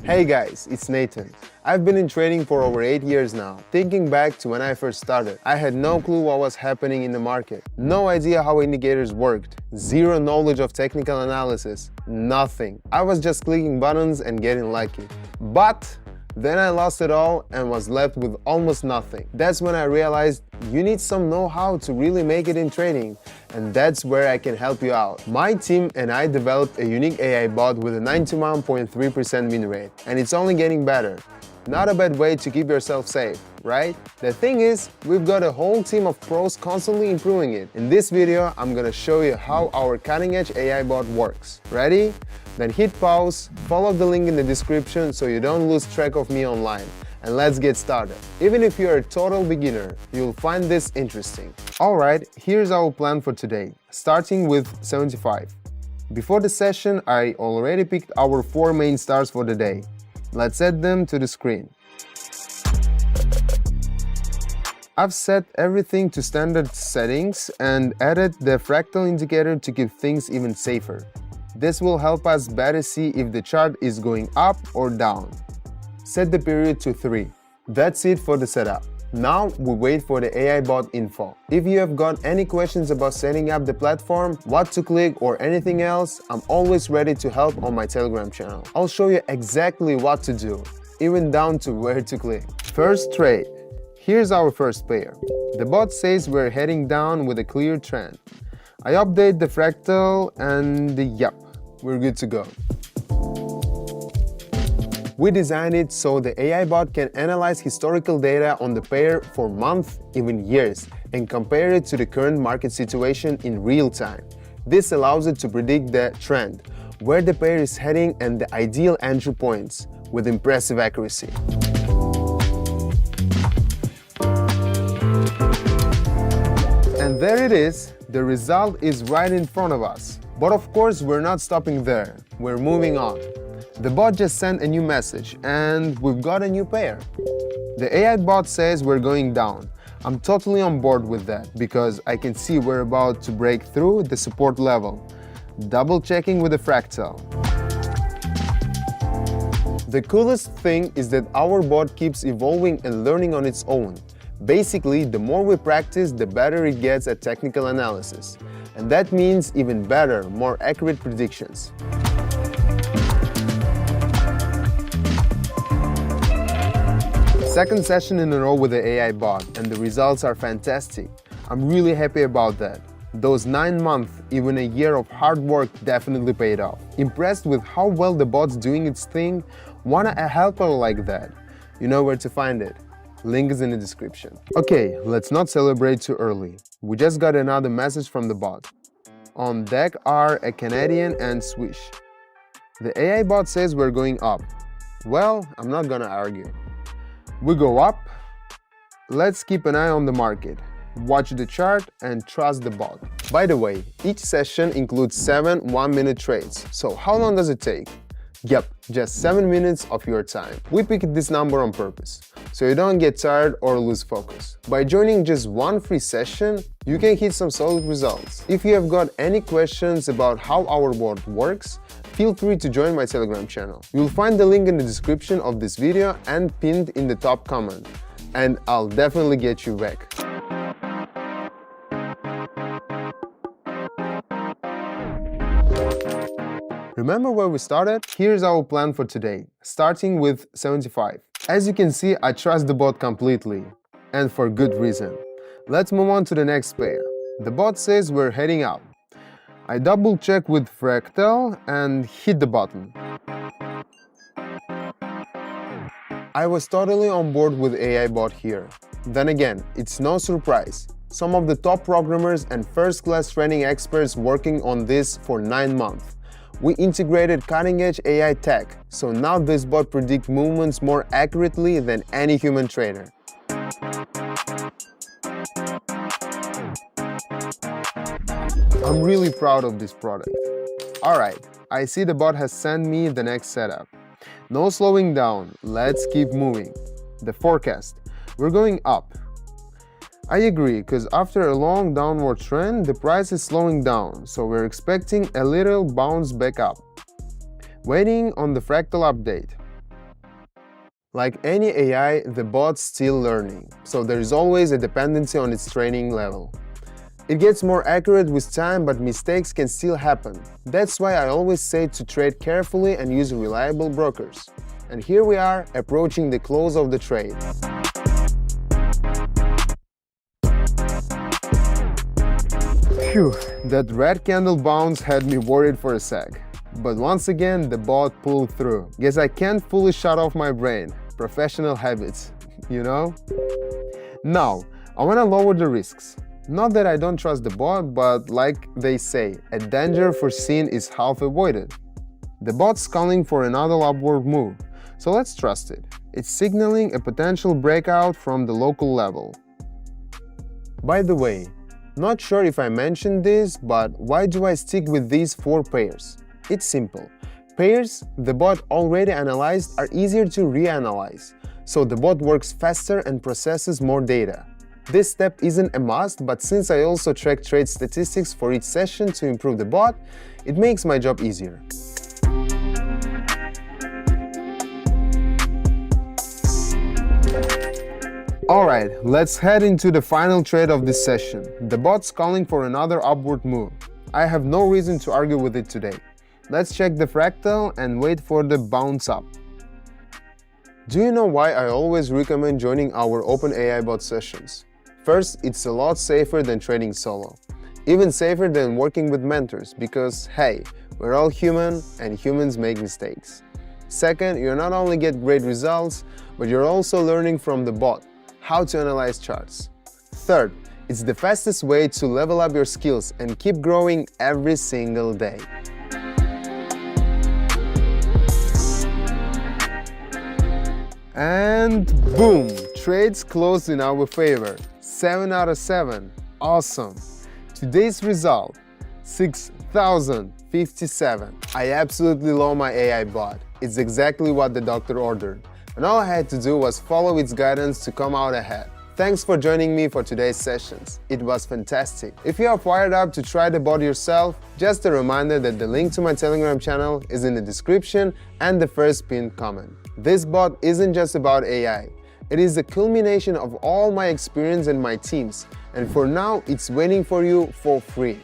Hey guys, it's Nathan. I've been in trading for over 8 years now. Thinking back to when I first started, I had no clue what was happening in the market. No idea how indicators worked. Zero knowledge of technical analysis. Nothing. I was just clicking buttons and getting lucky. But then I lost it all and was left with almost nothing. That's when I realized you need some know-how to really make it in trading, and that's where I can help you out. My team and I developed a unique AI bot with a 91.3% win rate, and it's only getting better. Not a bad way to keep yourself safe, right? The thing is, we've got a whole team of pros constantly improving it. In this video, I'm gonna show you how our cutting-edge AI bot works. Ready? Then hit pause, follow the link in the description so you don't lose track of me online. And let's get started. Even if you're a total beginner, you'll find this interesting. Alright, here's our plan for today, starting with 75. Before the session, I already picked our 4 main stars for the day. Let's add them to the screen. I've set everything to standard settings and added the fractal indicator to keep things even safer. This will help us better see if the chart is going up or down. Set the period to 3. That's it for the setup. Now we wait for the AI bot info. If you have got any questions about setting up the platform, what to click or anything else, I'm always ready to help on my Telegram channel. I'll show you exactly what to do, even down to where to click. First trade. Here's our first pair. The bot says we're heading down with a clear trend. I update the fractal and yep, we're good to go. We designed it so the AI bot can analyze historical data on the pair for months, even years, and compare it to the current market situation in real time. This allows it to predict the trend, where the pair is heading and the ideal entry points, with impressive accuracy. And there it is, the result is right in front of us. But of course, we're not stopping there, we're moving on. The bot just sent a new message, and we've got a new pair. The AI bot says we're going down. I'm totally on board with that, because I can see we're about to break through the support level. Double checking with the fractal. The coolest thing is that our bot keeps evolving and learning on its own. Basically, the more we practice, the better it gets at technical analysis. And that means even better, more accurate predictions. Second session in a row with the AI bot, and the results are fantastic. I'm really happy about that. Those 9 months, even a year of hard work definitely paid off. Impressed with how well the bot's doing its thing? Want a helper like that? You know where to find it. Link is in the description. Okay, let's not celebrate too early. We just got another message from the bot. On deck are a Canadian and Swish. The AI bot says we're going up. Well, I'm not gonna argue. We go up. Let's keep an eye on the market. Watch the chart and trust the bot. By the way, each session includes 7 one-minute trades. So how long does it take? Yep, just 7 minutes of your time. We picked this number on purpose, so you don't get tired or lose focus. By joining just one free session, you can hit some solid results. If you have got any questions about how our bot works, feel free to join my Telegram channel. You'll find the link in the description of this video and pinned in the top comment. And I'll definitely get you back. Remember where we started? Here's our plan for today, starting with 75. As you can see, I trust the bot completely, and for good reason. Let's move on to the next pair. The bot says we're heading up. I double check with fractal and hit the button. I was totally on board with AI bot here. Then again, it's no surprise. Some of the top programmers and first-class trading experts working on this for 9 months. We integrated cutting-edge AI tech, so now this bot predicts movements more accurately than any human trader. I'm really proud of this product. Alright, I see the bot has sent me the next setup. No slowing down, let's keep moving. The forecast. We're going up. I agree, because after a long downward trend, the price is slowing down, so we're expecting a little bounce back up. Waiting on the fractal update. Like any AI, the bot's still learning, so there is always a dependency on its training level. It gets more accurate with time, but mistakes can still happen. That's why I always say to trade carefully and use reliable brokers. And here we are, approaching the close of the trade. Phew, that red candle bounce had me worried for a sec. But once again, the bot pulled through. Guess I can't fully shut off my brain. Professional habits, you know? Now, I want to lower the risks. Not that I don't trust the bot, but like they say, a danger foreseen is half avoided. The bot's calling for another upward move, so let's trust it. It's signaling a potential breakout from the local level. By the way, not sure if I mentioned this, but why do I stick with these 4 pairs? It's simple. Pairs the bot already analyzed are easier to reanalyze, so the bot works faster and processes more data. This step isn't a must, but since I also track trade statistics for each session to improve the bot, it makes my job easier. Alright, let's head into the final trade of this session. The bot's calling for another upward move. I have no reason to argue with it today. Let's check the fractal and wait for the bounce up. Do you know why I always recommend joining our OpenAI bot sessions? First, it's a lot safer than trading solo. Even safer than working with mentors because, hey, we're all human and humans make mistakes. Second, you not only get great results, but you're also learning from the bot how to analyze charts. Third, it's the fastest way to level up your skills and keep growing every single day. And boom! Trades closed in our favor. 7 out of 7. Awesome! Today's result, 6,057. I absolutely love my AI bot. It's exactly what the doctor ordered. And all I had to do was follow its guidance to come out ahead. Thanks for joining me for today's sessions. It was fantastic. If you are fired up to try the bot yourself, just a reminder that the link to my Telegram channel is in the description and the first pinned comment. This bot isn't just about AI. It is the culmination of all my experience and my teams, and for now it's waiting for you for free.